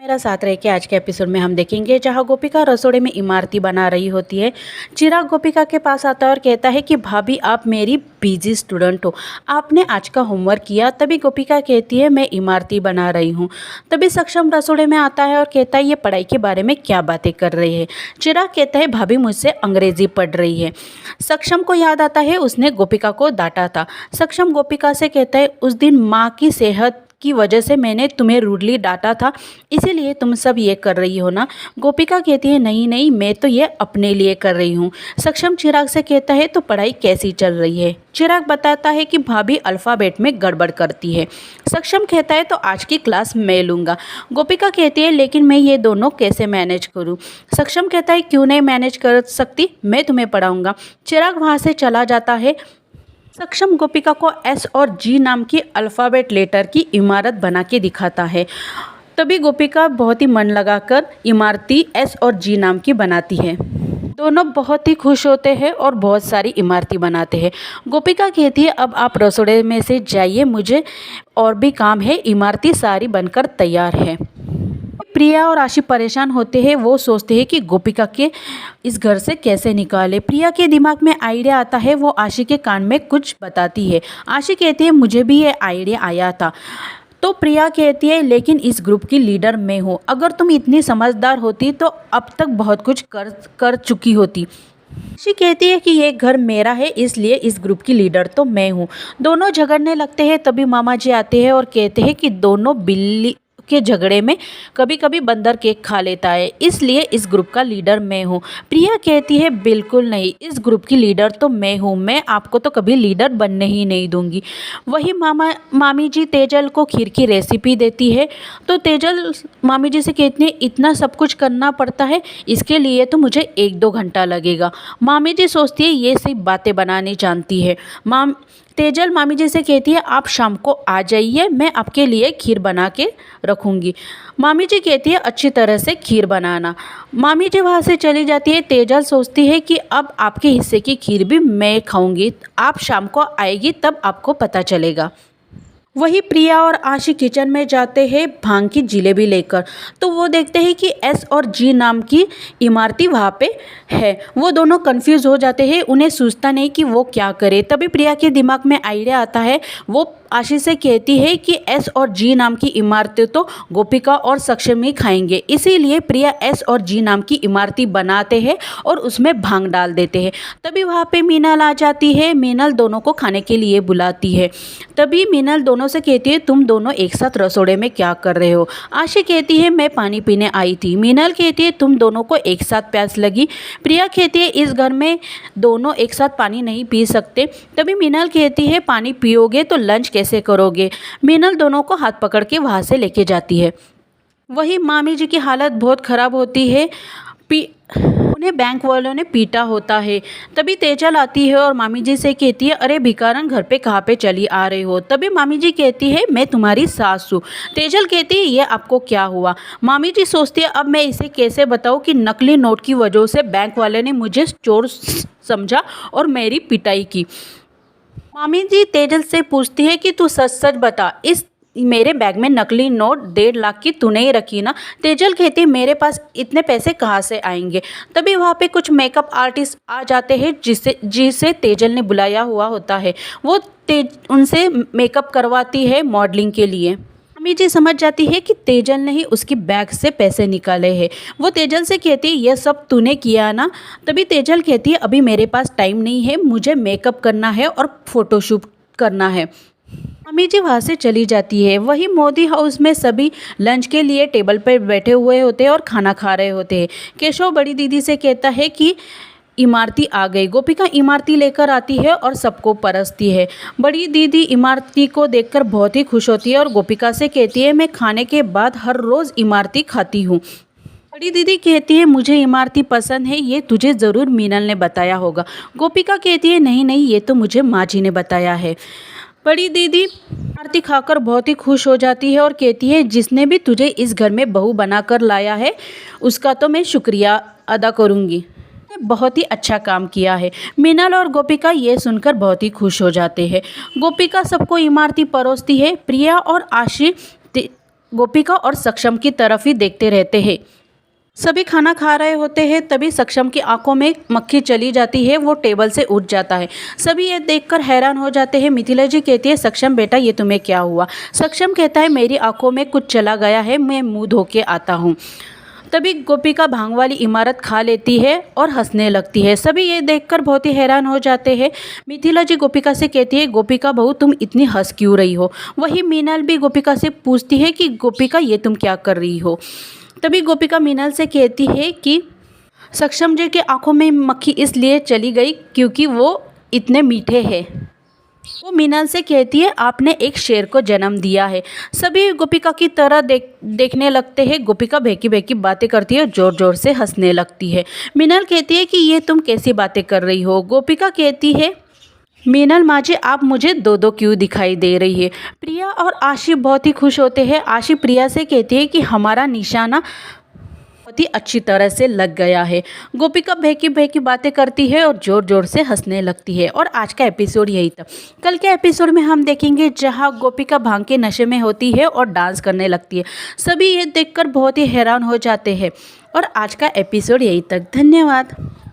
मेरा साथ रह के आज के एपिसोड में हम देखेंगे जहां गोपिका रसोड़े में इमारती बना रही होती है। चिराग गोपिका के पास आता है और कहता है कि भाभी आप मेरी बिजी स्टूडेंट हो, आपने आज का होमवर्क किया। तभी गोपिका कहती है मैं इमारती बना रही हूँ। तभी सक्षम रसोड़े में आता है और कहता है ये पढ़ाई के बारे में क्या बातें कर रही है। चिराग कहता है भाभी मुझसे अंग्रेजी पढ़ रही है। सक्षम को याद आता है उसने गोपिका को डांटा था। सक्षम गोपिका से कहता है उस दिन माँ की सेहत की वजह से मैंने तुम्हें रूडली डांटा था, इसीलिए तुम सब ये कर रही हो ना। गोपिका कहती है नहीं नहीं, मैं तो ये अपने लिए कर रही हूँ। सक्षम चिराग से कहता है तो पढ़ाई कैसी चल रही है। चिराग बताता है कि भाभी अल्फ़ाबेट में गड़बड़ करती है। सक्षम कहता है तो आज की क्लास मैं लूँगा। गोपिका कहती है लेकिन मैं ये दोनों कैसे मैनेज करूँ। सक्षम कहता है क्यों नहीं मैनेज कर सकती, मैं तुम्हें पढ़ाऊँगा। चिराग वहाँ से चला जाता है। सक्षम गोपिका को एस और जी नाम की अल्फ़ाबेट लेटर की इमारत बना के दिखाता है। तभी गोपिका बहुत ही मन लगाकर इमारती एस और जी नाम की बनाती है। दोनों बहुत ही खुश होते हैं और बहुत सारी इमारती बनाते हैं। गोपिका कहती है अब आप रसोड़े में से जाइए, मुझे और भी काम है, इमारती सारी बनकर तैयार है। प्रिया और आशी परेशान होते हैं। वो सोचते हैं कि गोपिका के इस घर से कैसे निकाले। प्रिया के दिमाग में आइडिया आता है। वो आशी के कान में कुछ बताती है। आशी कहती है मुझे भी ये आइडिया आया था। तो प्रिया कहती है लेकिन इस ग्रुप की लीडर मैं हूँ, अगर तुम इतनी समझदार होती तो अब तक बहुत कुछ कर चुकी होती। आशी कहती है कि ये घर मेरा है, इसलिए इस ग्रुप की लीडर तो मैं हूँ। दोनों झगड़ने लगते हैं। तभी मामा जी आते हैं और कहते हैं कि दोनों बिल्ली के झगड़े में कभी कभी बंदर केक खा लेता है, इसलिए इस ग्रुप का लीडर मैं हूँ। प्रिया कहती है बिल्कुल नहीं, इस ग्रुप की लीडर तो मैं हूँ, मैं आपको तो कभी लीडर बनने ही नहीं दूंगी। वही मामी जी तेजल को खीर की रेसिपी देती है। तो तेजल मामी जी से कहती है इतना सब कुछ करना पड़ता है, इसके लिए तो मुझे 1-2 घंटा लगेगा। मामी जी सोचती है ये सिर्फ बातें बनानी जानती है। तेजल मामी जी से कहती है आप शाम को आ जाइए, मैं आपके लिए खीर बना के रखूँगी। मामी जी कहती है अच्छी तरह से खीर बनाना। मामी जी वहाँ से चली जाती है। तेजल सोचती है कि अब आपके हिस्से की खीर भी मैं खाऊंगी, आप शाम को आएगी तब आपको पता चलेगा। वही प्रिया और आशी किचन में जाते हैं भांग की जिलेबी लेकर। तो वो देखते हैं कि एस और जी नाम की इमारती वहाँ पे है। वो दोनों कंफ्यूज हो जाते हैं, उन्हें सूझता नहीं कि वो क्या करे। तभी प्रिया के दिमाग में आइडिया आता है। वो आशी से कहती है कि एस और जी नाम की इमारतें तो गोपिका और सक्षम ही खाएंगे, इसीलिए प्रिया एस और जी नाम की इमारती बनाते हैं और उसमें भांग डाल देते हैं। तभी वहाँ पे मीनल आ जाती है। मीनल दोनों को खाने के लिए बुलाती है। तभी मीनल दोनों से कहती है तुम दोनों एक साथ रसोड़े में क्या कर रहे हो। आशी कहती है मैं पानी पीने आई थी। मीनल कहती है तुम दोनों को एक साथ प्यास लगी। प्रिया कहती है इस घर में दोनों एक साथ पानी नहीं पी सकते। तभी मीनल कहती है पानी पियोगे तो लंच कैसे करोगे। मीनल दोनों को हाथ पकड़ के वहाँ से लेके जाती है। वही मामी जी की हालत बहुत ख़राब होती है। उन्हें बैंक वालों ने पीटा होता है। तभी तेजल आती है और मामी जी से कहती है अरे भिखारन घर पे कहाँ पे चली आ रही हो। तभी मामी जी कहती है मैं तुम्हारी सास हूँ। तेजल कहती है ये आपको क्या हुआ। मामी जी सोचती है अब मैं इसे कैसे बताऊँ कि नकली नोट की वजह से बैंक वाले ने मुझे चोर समझा और मेरी पिटाई की। मामी जी तेजल से पूछती है कि तू सच सच बता, इस मेरे बैग में नकली नोट 1.5 लाख की तूने ही रखी ना। तेजल कहती है मेरे पास इतने पैसे कहाँ से आएंगे। तभी वहाँ पे कुछ मेकअप आर्टिस्ट आ जाते हैं जिसे तेजल ने बुलाया हुआ होता है। वो उनसे मेकअप करवाती है मॉडलिंग के लिए। मामी जी समझ जाती है कि तेजल ने ही उसकी बैग से पैसे निकाले हैं। वो तेजल से कहती है ये सब तूने किया ना। तभी तेजल कहती है अभी मेरे पास टाइम नहीं है, मुझे मेकअप करना है और फोटोशूट करना है। मामी जी वहाँ से चली जाती है। वही मोदी हाउस में सभी लंच के लिए टेबल पर बैठे हुए होते हैं और खाना खा रहे होते हैं। केशव बड़ी दीदी से कहता है कि इमारती आ गई। गोपिका इमारती लेकर आती है और सबको परसती है। बड़ी दीदी इमारती को देखकर बहुत ही खुश होती है और गोपिका से कहती है मैं खाने के बाद हर रोज़ इमारती खाती हूँ। बड़ी दीदी कहती है मुझे इमारती पसंद है, ये तुझे ज़रूर मीनल ने बताया होगा। गोपिका कहती है नहीं नहीं, ये तो मुझे माँ जी ने बताया है। बड़ी दीदी इमारती खाकर बहुत ही खुश हो जाती है और कहती है जिसने भी तुझे इस घर में बहू बनाकर लाया है उसका तो मैं शुक्रिया अदा करूँगी, बहुत ही अच्छा काम किया है। मीनल और गोपिका ये सुनकर बहुत ही खुश हो जाते हैं। गोपिका सबको इमारती परोसती है। प्रिया और आशी गोपिका और सक्षम की तरफ ही देखते रहते हैं। सभी खाना खा रहे होते हैं, तभी सक्षम की आंखों में मक्खी चली जाती है, वो टेबल से उठ जाता है। सभी ये देखकर हैरान हो जाते हैं। मिथिला जी कहती है, सक्षम बेटा ये तुम्हें क्या हुआ? सक्षम कहता है, मेरी आंखों में कुछ चला गया है, मैं मुंह धो के आता हूँ। तभी गोपिका भांग वाली इमारत खा लेती है और हंसने लगती है। सभी ये देखकर बहुत ही हैरान हो जाते हैं। मिथिला जी गोपिका से कहती है, गोपिका बहू तुम इतनी हंस क्यों रही हो? वही मीनल भी गोपिका से पूछती है कि गोपिका ये तुम क्या कर रही हो? तभी गोपिका मीनल से कहती है कि सक्षम जी के आंखों में मक्खी इसलिए चली गई क्योंकि वो इतने मीठे हैं। वो मीनल से कहती है, आपने एक शेर को जन्म दिया है। सभी गोपिका की तरह देखने लगते हैं। गोपिका भेकी भेकी बातें करती है और ज़ोर ज़ोर से हंसने लगती है। मीनल कहती है कि ये तुम कैसी बातें कर रही हो? गोपिका कहती है, मीनल माँ जी आप मुझे दो दो क्यों दिखाई दे रही है? प्रिया और आशी बहुत ही खुश होते हैं। आशी प्रिया से कहती है कि हमारा निशाना बहुत ही अच्छी तरह से लग गया है। गोपिका भेकी भेकी बातें करती है और ज़ोर ज़ोर से हंसने लगती है। और आज का एपिसोड यही था। कल के एपिसोड में हम देखेंगे जहां गोपिका भांग के नशे में होती है और डांस करने लगती है। सभी ये देखकर बहुत ही हैरान हो जाते हैं। और आज का एपिसोड यही तक। धन्यवाद।